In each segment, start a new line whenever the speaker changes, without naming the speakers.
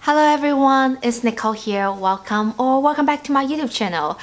Hello everyone, it's Nicole here. Welcome back to my YouTube channel.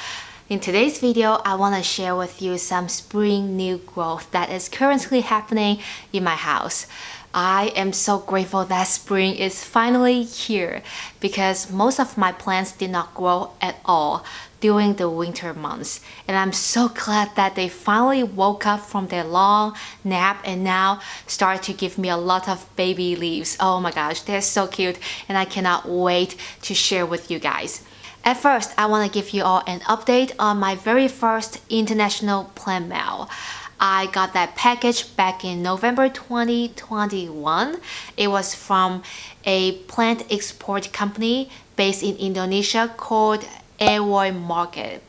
In today's video, I want to share with you some spring new growth that is currently happening in my house. I am so grateful that spring is finally here because most of my plants did not grow at all during the winter months, and I'm so glad that they finally woke up from their long nap and now start to give me a lot of baby leaves. Oh my gosh, they're so cute and I cannot wait to share with you guys. At first, I want to give you all an update on my very first international plant mail. I got that package back in November 2021. It was from a plant export company based in Indonesia called Aroid Market.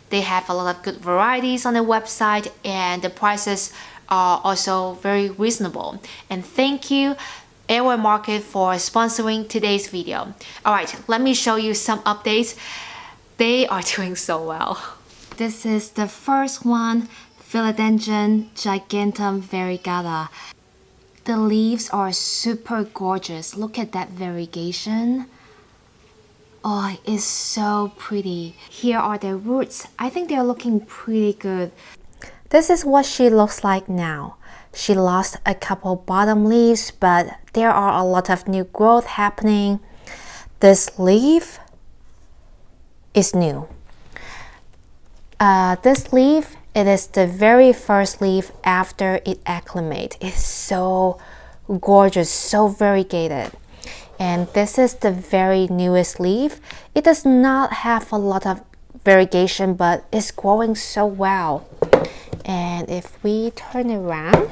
They have a lot of good varieties on their website and the prices are also very reasonable. And thank you Aroid Market for sponsoring today's video. Alright, let me show you some updates. They are doing so well. This is the first one, Philodendron gigantum Fairy Gala. The leaves are super gorgeous. Look at that variegation. Oh, it's so pretty. Here are the roots. I think they're looking pretty good. This is what she looks like now. She lost a couple bottom leaves, but there are a lot of new growth happening. This leaf is new. This leaf, it is the very first leaf after it acclimates. It's so gorgeous, so variegated. And this is the very newest leaf. It does not have a lot of variegation, but it's growing so well. And if we turn around,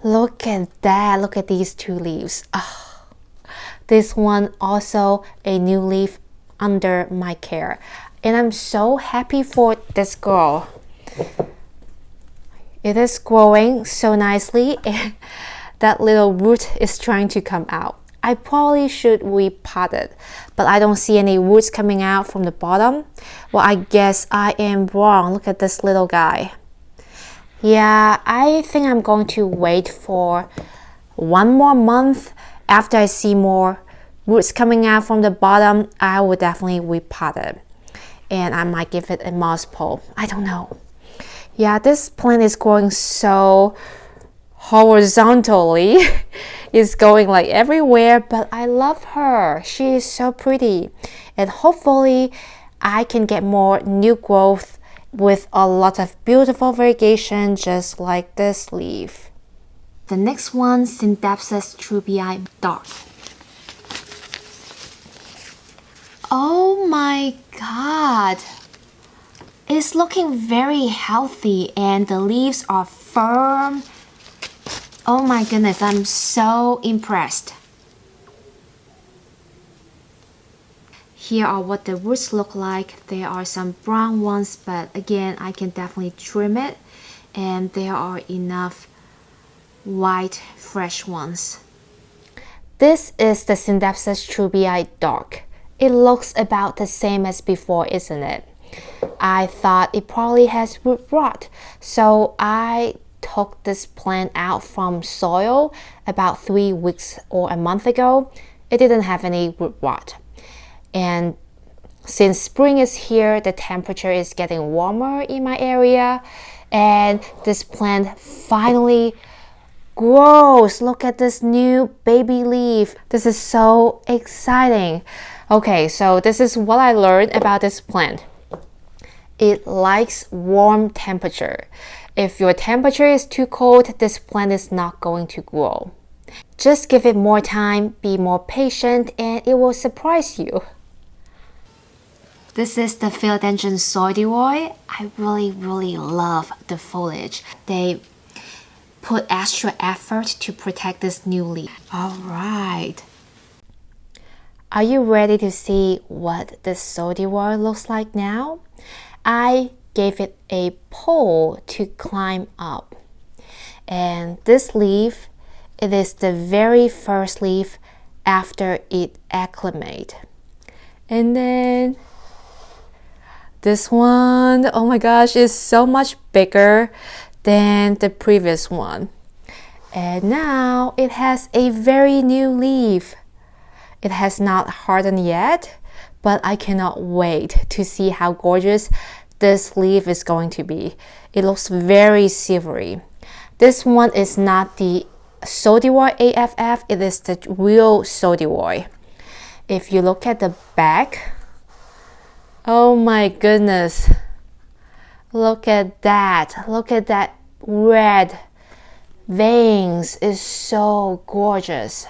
look at that. Look at these two leaves. Oh, this one also a new leaf under my care. And I'm so happy for this girl. It is growing so nicely. And that little root is trying to come out. I probably should repot it, but I don't see any roots coming out from the bottom. Well, I guess I am wrong. Look at this little guy. Yeah, I think I'm going to wait for one more month. After I see more roots coming out from the bottom, I will definitely repot it. And I might give it a moss pole. I don't know. Yeah, this plant is growing so horizontally. It's going like everywhere, but I love her. She is so pretty. And hopefully I can get more new growth with a lot of beautiful variegation just like this leaf. The next one, Syngolium truvia dark. Oh my god. It's looking very healthy and the leaves are firm. Oh my goodness, I'm so impressed. Here are what the roots look like. There are some brown ones, but again, I can definitely trim it. And there are enough white, fresh ones. This is the Syngolium truvia dark. It looks about the same as before, isn't it? I thought it probably has root rot, so I took this plant out from soil about 3 weeks or a month ago. It didn't have any root rot. And since spring is here, the temperature is getting warmer in my area and this plant finally grows. Look at this new baby leaf. This is so exciting. Okay, so this is what I learned about this plant. It likes warm temperature. If your temperature is too cold, this plant is not going to grow. Just give it more time, be more patient, and it will surprise you. This is the Philodendron saudiroy. I really love the foliage. They put extra effort to protect this new leaf. Alright. Are you ready to see what the saudiroy looks like now? I gave it a pole to climb up. And this leaf, it is the very first leaf after it acclimates. And then this one, oh my gosh, is so much bigger than the previous one. And now it has a very new leaf. It has not hardened yet, but I cannot wait to see how gorgeous this leaf is going to be. It looks very silvery. This one is not the saudiroy AFF, it is the real saudiroy. If you look at the back, oh my goodness, look at that. Look at that red veins. It's so gorgeous.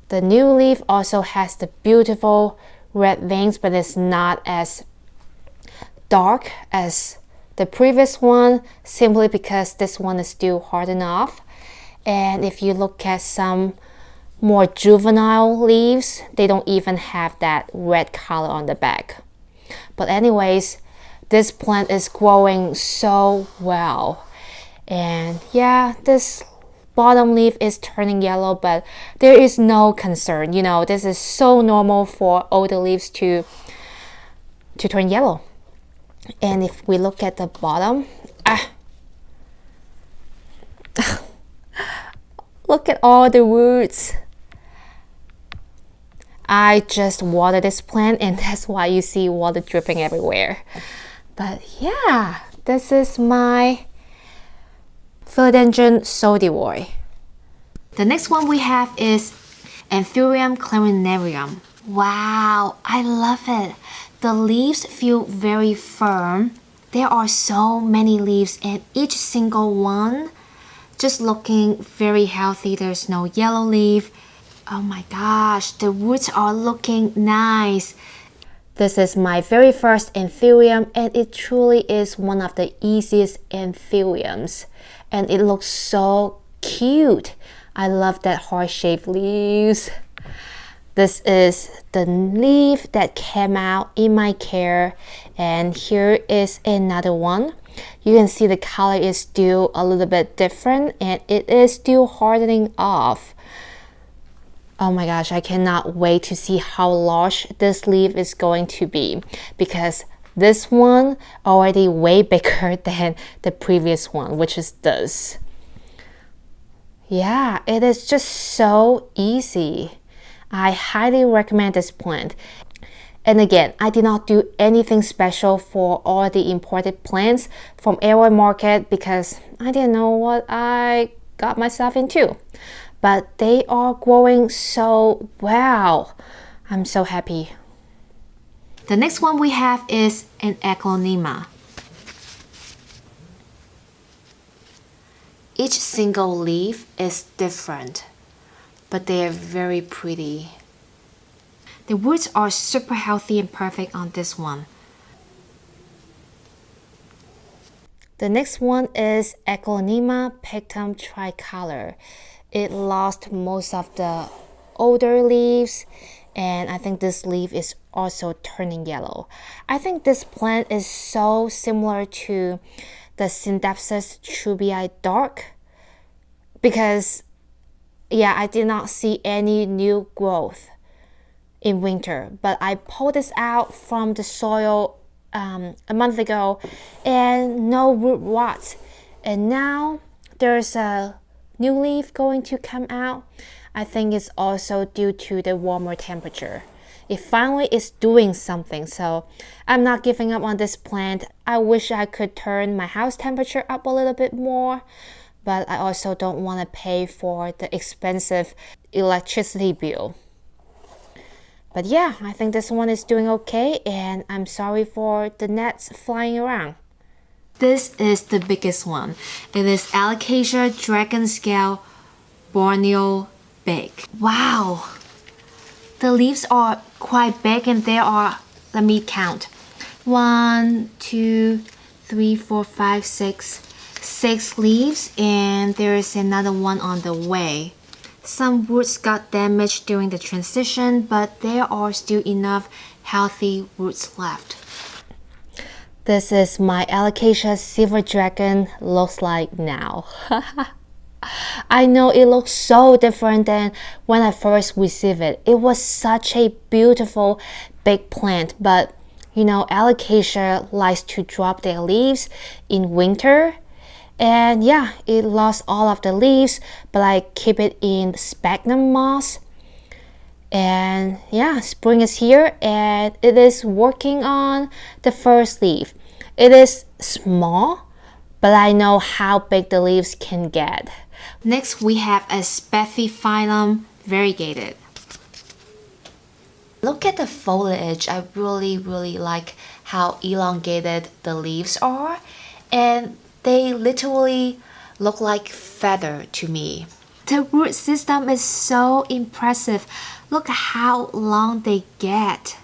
The new leaf also has the beautiful red veins, but it's not as dark as the previous one, simply because this one is still hard enough. And if you look at some more juvenile leaves, they don't even have that red color on the back. But anyways, this plant is growing so well. And yeah, this bottom leaf is turning yellow, but there is no concern. You know, this is so normal for older leaves to turn yellow. And if we look at the bottom, look at all the roots. I just watered this plant, and that's why you see water dripping everywhere. But yeah, this is my Philodendron saudiroy. The next one we have is Enthusiam clarinarium. Wow, I love it. The leaves feel very firm. There are so many leaves, and each single one just looking very healthy. There's no yellow leaf. Oh my gosh, the roots are looking nice. This is my very first Enthusiam, and it truly is one of the easiest Enthusiams. And it looks so cute. I love that heart-shaped leaves. This is the leaf that came out in my care, and here is another one. You can see the color is still a little bit different, and it is still hardening off. Oh my gosh, I cannot wait to see how large this leaf is going to be, because this one already way bigger than the previous one, which is this. Yeah, it is just so easy. I highly recommend this plant. And again, I did not do anything special for all the imported plants from Aroid Market because I didn't know what I got myself into. But they are growing so well. I'm so happy. The next one we have is an Ecuagenera. Each single leaf is different, but they are very pretty. The roots are super healthy and perfect on this one. The next one is Ecuagenera pictum tricolor. It lost most of the older leaves, and I think this leaf is also turning yellow. I think this plant is so similar to the Syngolium truvia dark because yeah, I did not see any new growth in winter, but I pulled this out from the soil a month ago and no root rot, and now there's a new leaf going to come out. I think it's also due to the warmer temperature. It finally is doing something, so I'm not giving up on this plant. I wish I could turn my house temperature up a little bit more, but I also don't want to pay for the expensive electricity bill. But yeah, I think this one is doing okay, and I'm sorry for the gnats flying around. This is the biggest one. It is Alocasia dragon scale Borneo big. Wow! The leaves are quite big, and there are, let me count, 1, 2, 3, 4, 5, 6 leaves, and there is another one on the way. Some roots got damaged during the transition, but there are still enough healthy roots left. This is my Alocasia silver dragon looks like now. I know it looks so different than when I first received it. It was such a beautiful big plant, but you know, Alocasia likes to drop their leaves in winter, And yeah, it lost all of the leaves, but I keep it in sphagnum moss. And yeah, spring is here and it is working on the first leaf. It is small, but I know how big the leaves can get. Next, we have a Spathiphyllum variegated. Look at the foliage. I really like how elongated the leaves are, and they literally look like feather to me. The root system is so impressive. Look how long they get.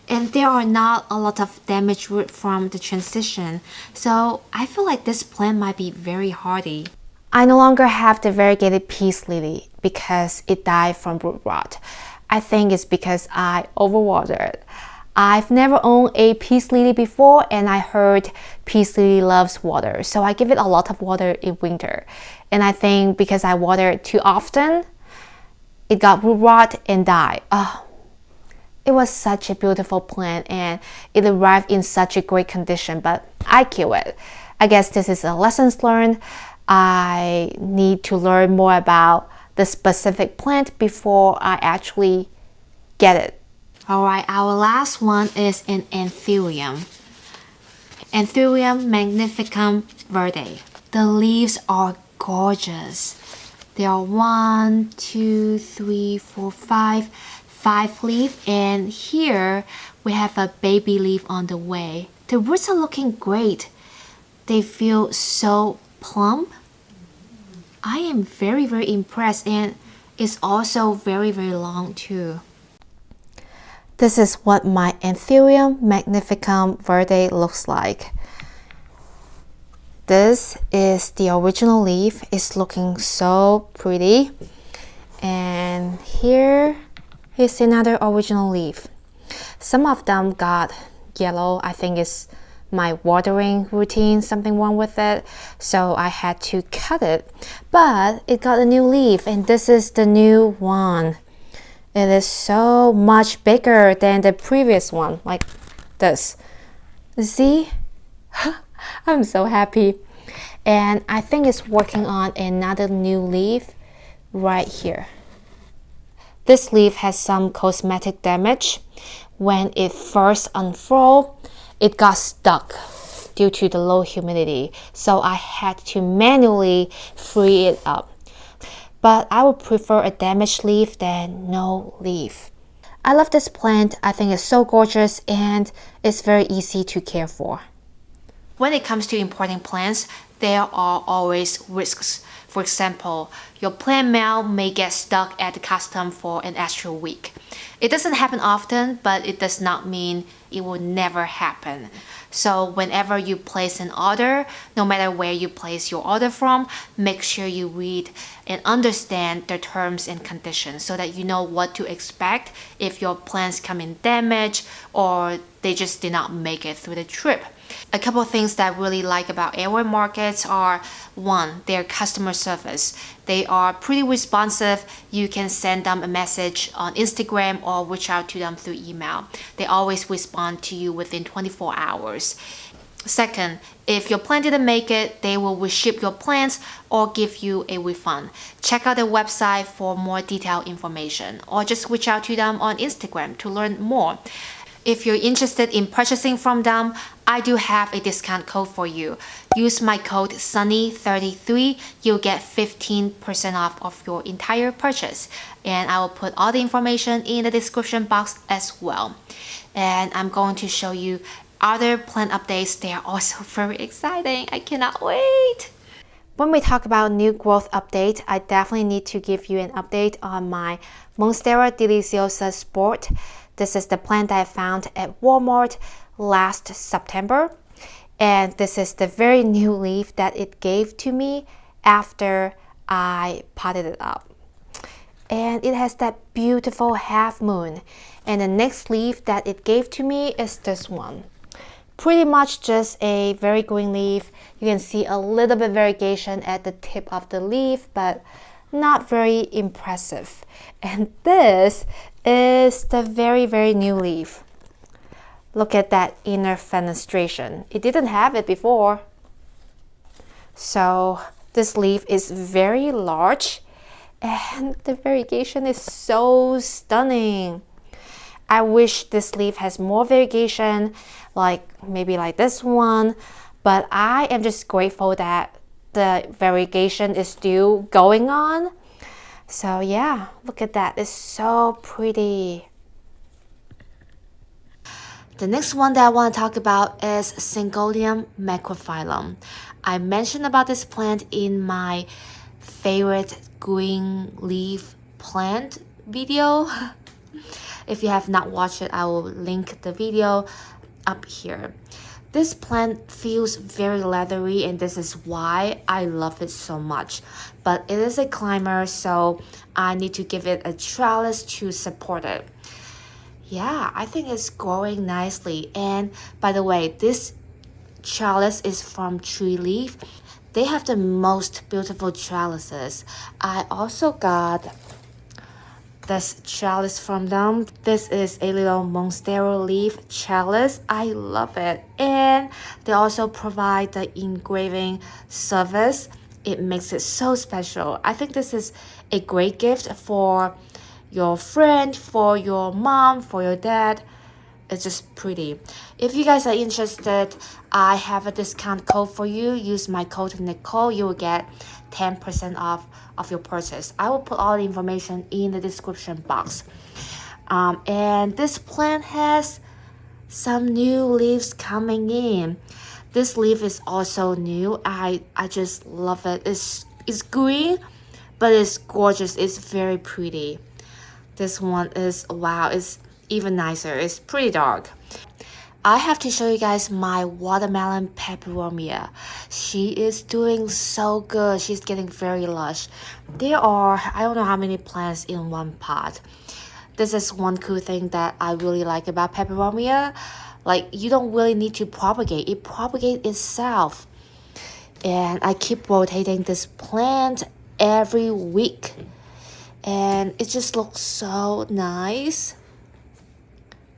And there are not a lot of damaged root from the transition, so I feel like this plant might be very hardy. I no longer have the variegated peace lily because it died from root rot. I think it's because I overwatered. I've never owned a peace lily before, and I heard peace lily loves water, so I give it a lot of water in winter. And I think because I watered too often, it got root rot and died. Oh, it was such a beautiful plant and it arrived in such a great condition, but I kill it. I guess this is a lessons learned. I need to learn more about the specific plant before I actually get it. Alright, our last one is an Enthusiam. Enthusiam magnificum verde. The leaves are gorgeous. There are 1, 2, 3, 4, 5 leaves, and here we have a baby leaf on the way. The roots are looking great. They feel so plump. I am very impressed, and it's also very long too. This is what my Enthusiam magnificum verde looks like. This is the original leaf. It's looking so pretty. And here is another original leaf. Some of them got yellow. I think it's my watering routine, something wrong with it, so I had to cut it. But it got a new leaf, and this is the new one. It is so much bigger than the previous one, like this. See? I'm so happy. And I think it's working on another new leaf right here. This leaf has some cosmetic damage. When it first unfurled, it got stuck due to the low humidity, so I had to manually free it up. But I would prefer a damaged leaf than no leaf. I love this plant. I think it's so gorgeous and it's very easy to care for. When it comes to importing plants, there are always risks. For example, your plant mail may get stuck at the custom for an extra week. It doesn't happen often, but it does not mean it will never happen. So whenever you place an order, no matter where you place your order from, make sure you read and understand the terms and conditions so that you know what to expect if your plants come in damaged or they just did not make it through the trip. A couple of things that I really like about Aroid Markets are, one, their customer service. They are pretty responsive. You can send them a message on Instagram or reach out to them through email. They always respond to you within 24 hours. Second, if your plant didn't make it, they will reship your plants or give you a refund. Check out their website for more detailed information, or just reach out to them on Instagram to learn more. If you're interested in purchasing from them, I do have a discount code for you. Use my code SUNNY33. You'll get 15% off of your entire purchase. And I will put all the information in the description box as well. And I'm going to show you other plant updates. They are also very exciting. I cannot wait. When we talk about new growth update, I definitely need to give you an update on my Monstera delisosa sport. This is the plant that I found at Walmart last September. And this is the very new leaf that it gave to me after I potted it up. And it has that beautiful half moon. And the next leaf that it gave to me is this one. Pretty much just a very green leaf. You can see a little bit variegation at the tip of the leaf, but not very impressive. And this is the very new leaf. Look at that inner fenestration. It didn't have it before. So this leaf is very large and the variegation is so stunning. I wish this leaf has more variegation, like maybe like this one, but I am just grateful that the variegation is still going on. So yeah, look at that, it's so pretty. The next one that I want to talk about is Syngolium microphylum. I mentioned about this plant in my favorite green leaf plant video. If you have not watched it, I will link the video up here. This plant feels very leathery and this is why I love it so much. But it is a climber, so I need to give it a trellis to support it. Yeah, I think it's growing nicely. And by the way, this trellis is from Tree Leaf. They have the most beautiful trellises. I also got this trellis from them. This is a little Monstera leaf trellis. I love it. And they also provide the engraving service. It makes it so special. I think this is a great gift for your friend, for your mom, for your dad. It's just pretty. If you guys are interested, I have a discount code for you. Use my code Nicole. You will get 10% off of your purchase. I will put all the information in the description box. And this plant has some new leaves coming in. This leaf is also new. I just love it. It's green, but it's gorgeous. It's very pretty. This one is, wow, it's even nicer. It's pretty dark. I have to show you guys my watermelon Peperomia. She is doing so good. She's getting very lush. There are, I don't know how many plants in one pot. This is one cool thing that I really like about Peperomia. Like, you don't really need to propagate. It propagates itself. And I keep rotating this plant every week. And it just looks so nice.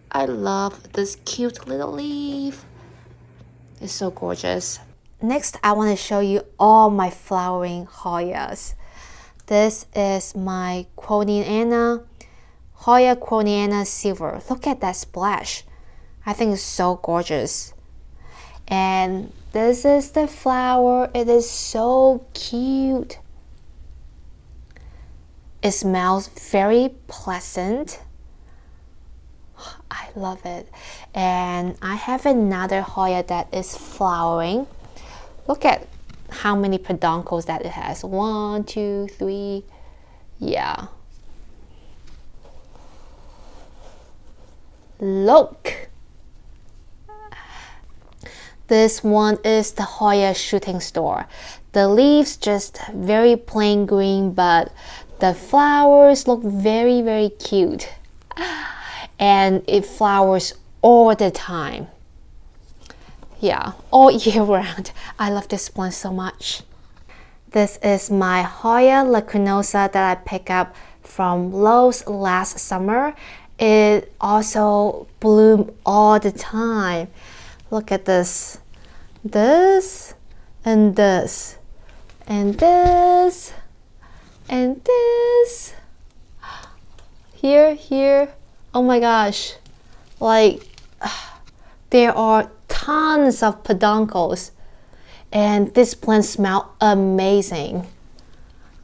I love this cute little leaf. It's so gorgeous. Next, I want to show you all my flowering Hoyas. This is my Ecuagenera, Hoya Ecuagenera Silver. Look at that splash. I think it's so gorgeous. And this is the flower. It is so cute. It smells very pleasant. I love it. And I have another Hoya that is flowering. Look at how many peduncles that it has. 1, 2, 3. Yeah. Look. This one is the Hoya shooting star. The leaves just very plain green, but the flowers look very, very cute. And it flowers all the time. Yeah, all year round. I love this plant so much. This is my Hoya Lacrinosa that I picked up from Lowe's last summer. It also blooms all the time. Look at this. This and this and this and this. Here. Oh my gosh. Like, there are tons of peduncles. And this plant smells amazing.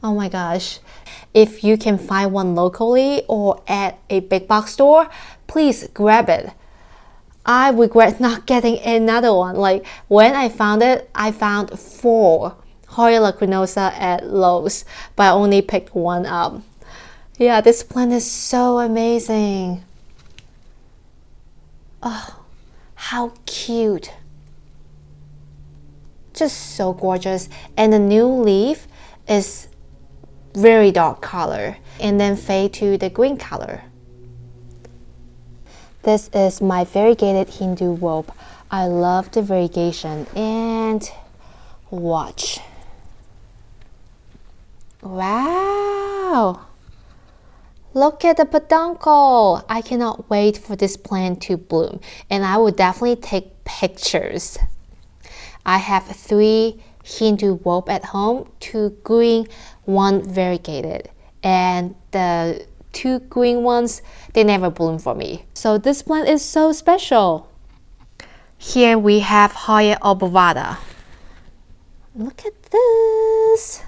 Oh my gosh. If you can find one locally or at a big box store, please grab it. I regret not getting another one. Like, when I found it, I found 4 Hoya Lacrinosa at Lowe's, but I only picked one up. Yeah, this plant is so amazing. Oh, how cute. Just so gorgeous. And the new leaf is very dark color and then fade to the green color. This is my variegated Hindu rope. I love the variegation. And watch. Wow. Look at the peduncle. I cannot wait for this plant to bloom. And I will definitely take pictures. I have 3 Hindu bulb at home, 2 green, 1 variegated. And the 2 green ones, they never bloom for me. So this plant is so special. Here we have Hoya obovata. Look at this.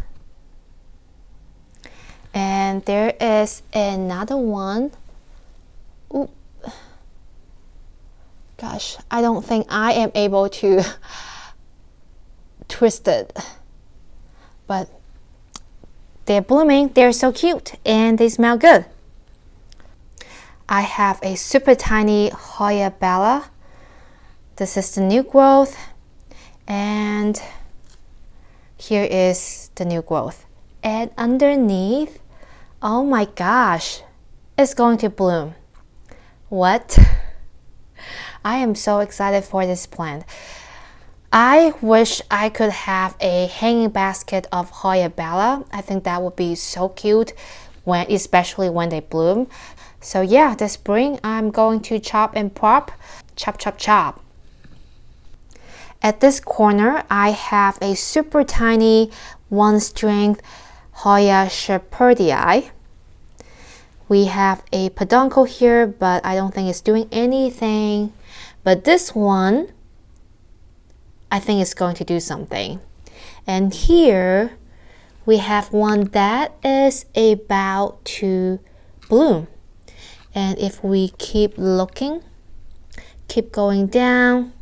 And there is another one. Ooh. Gosh, I don't think I am able to twist it. But they're blooming, they're so cute, and they smell good. I have a super tiny Hoya Bella. This is the new growth, and here is the new growth. And underneath, oh my gosh, it's going to bloom. What? I am so excited for this plant. I wish I could have a hanging basket of Hoya Bella. I think that would be so cute, especially when they bloom. So yeah, this spring I'm going to chop and prop. Chop, chop, chop. At this corner, I have a super tiny 1-strength Hoya Chaperty Eye. We have a peduncle here, but I don't think it's doing anything. But this one, I think it's going to do something. And here, we have one that is about to bloom. And if we keep looking, keep going down,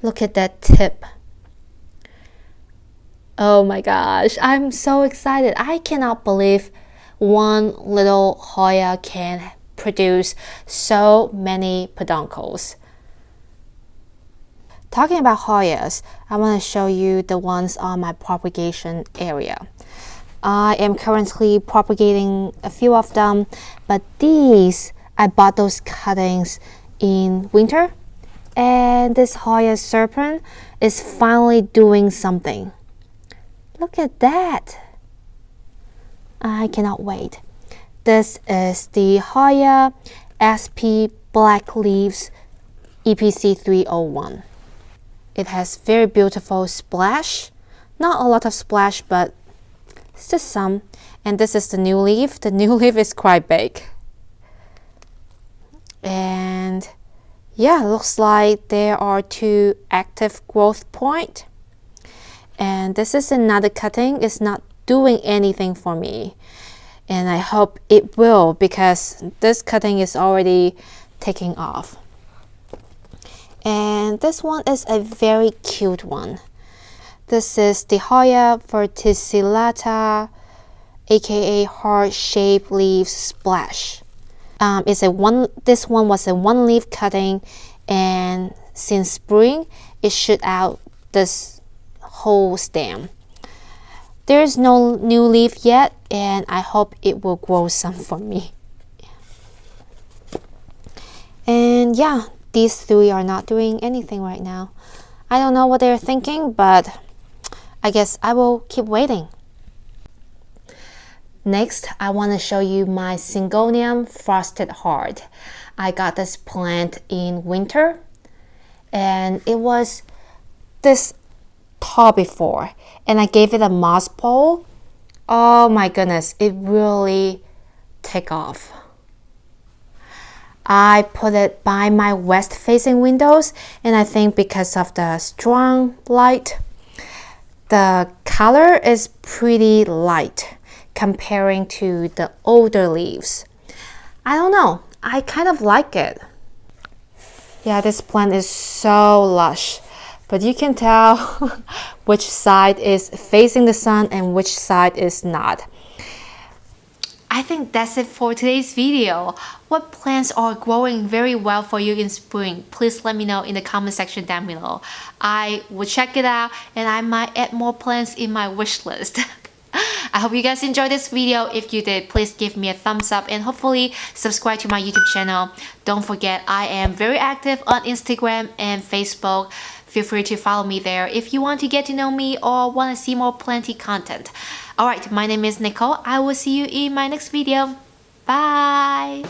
look at that tip. Oh my gosh, I'm so excited. I cannot believe one little Hoya can produce so many peduncles. Talking about Hoyas, I want to show you the ones on my propagation area. I am currently propagating a few of them, but these, I bought those cuttings in winter, and this Hoya Serpent is finally doing something. Look at that. I cannot wait. This is the Hoya SP Black Leaves EPC 301. It has very beautiful splash. Not a lot of splash, but it's just some. And this is the new leaf. The new leaf is quite big. And yeah, looks like there are 2 active growth points. And this is another cutting. It's not doing anything for me. And I hope it will, because this cutting is already taking off. And this one is a very cute one. This is the Hoya verticillata, aka heart-shaped leaves splash. This one was a 1-leaf cutting, and since spring, it shoot out this whole stem. There is no new leaf yet, and I hope it will grow some for me. And yeah, these 3 are not doing anything right now. I don't know what they're thinking, but I guess I will keep waiting. Next, I want to show you my Syngolium frosted heart. I got this plant in winter, and it was this tall before, and I gave it a moss pole. Oh my goodness, it really took off. I put it by my west facing windows, and I think because of the strong light, the color is pretty light comparing to the older leaves. I don't know, I kind of like it. Yeah, this plant is so lush, but you can tell which side is facing the sun and which side is not. I think that's it for today's video. What plants are growing very well for you in spring? Please let me know in the comment section down below. I will check it out, and I might add more plants in my wish list. I hope you guys enjoyed this video. If you did, please give me a thumbs up and hopefully subscribe to my YouTube channel. Don't forget, I am very active on Instagram and Facebook. Feel free to follow me there if you want to get to know me or want to see more plenty content. Alright, my name is Nicole. I will see you in my next video. Bye!